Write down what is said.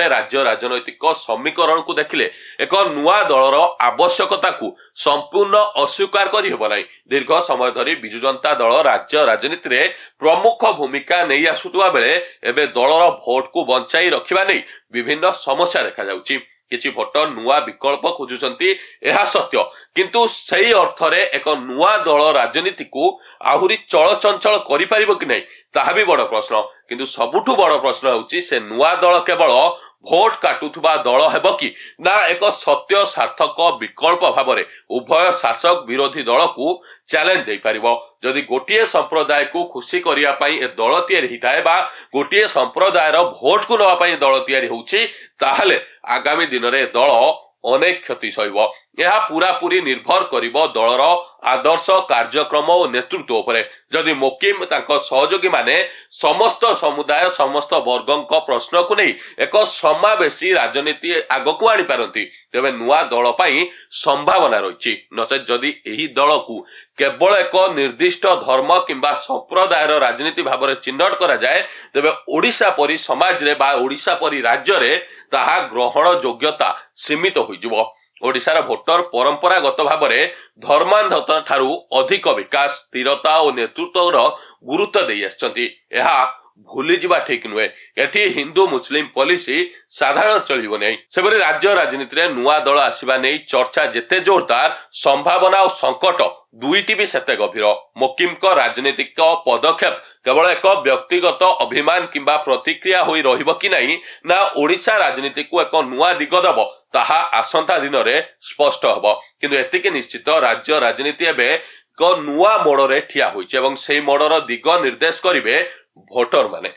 राज्य राजनैतिक समीकरण को देखिले एक नुआ दलर आवश्यकता को संपूर्ण अस्वीकार करि हेब नाही। दीर्घ समय धरी बिजु जनता दल राज्य राजनीति रे प्रमुख भूमिका नहीं आसुवा बेले एबे दलर भोट को बंचाई रखिबा नै विभिन्न समस्या देखा जाउची। किछि भोटर नुआ विकल्प खोजुचंती एहा सत्य, किंतु सही अर्थरे एक नुआ दल राजनीति को आहुरी चलचंचल करि परिबो कि नै ताहा भी बड़ प्रश्न। किंतु सबुठु बड़ प्रश्न होउची से नुआ दल केवल भोट काटुथुबा दल हेब कि ना एक सत्य सार्थक विकल्प भावरे उभय शासक विरोधी दल को चैलेंज दे पारिबो। जदि गोटिए संप्रदाय को खुशी करिया पई ए दल तयारी हिताए बा गोटिए संप्रदायर भोट को नवा पई दल तयारी होउची ताहले आगामी दिन रे दल अनेक क्षति सहिबो। यह पूरा पूरी निर्भर करिबो दलर आदर्श कार्यक्रम और नेतृत्व उपरे। जदि मोकिम तांको सहयोगी माने समस्त समुदाय समस्त वर्गंक प्रश्न को नहीं एक समावेशी राजनीति आगकू आनी पारंती तेबे नुआ दल पई संभावना रहिछि। नचेत जदि एही दल को केवल एक निर्दिष्ट धर्म किंबा संप्रदायर राजनीति भाव चिन्हट करा जाए तेबे ओडिशा परी समाज रे बा ओडिशा परी राज्य रे ताहा ग्रहण योग्यता सीमित होइजिवो। ओडिशार भोटर परंपरागत भाव में धर्मांधता ठारू अधिक विकास स्थिरता और नेतृत्वर गुरुत्व दे आछंती। एहा भूली जिबा ठीक नुहे। एठी हिंदू मुस्लिम पॉलिसी साधारण चलिबो नै। सेबरी राज्य राजनीति रे नुआ दल आसीबा नै चर्चा जेते जोरदार संभावना और संकट दुईटी भी सेते गभीर। मोकिम को राजनीतिक पदक्षेप केवल एक व्यक्तिगत अभिमान किंबा प्रतिक्रिया होई रहिबो कि नहीं ना ओडिशा राजनीति को एक नुआ दिग दब ताहा आसंता दिन रे स्पष्ट हबो। किंतु एतिके निश्चित राज्य राजनीति एबे एक नुआ मोड़ रे ठिया होइछ एवं सेही मोड़र दिग निर्देश करिवे भोटर माने।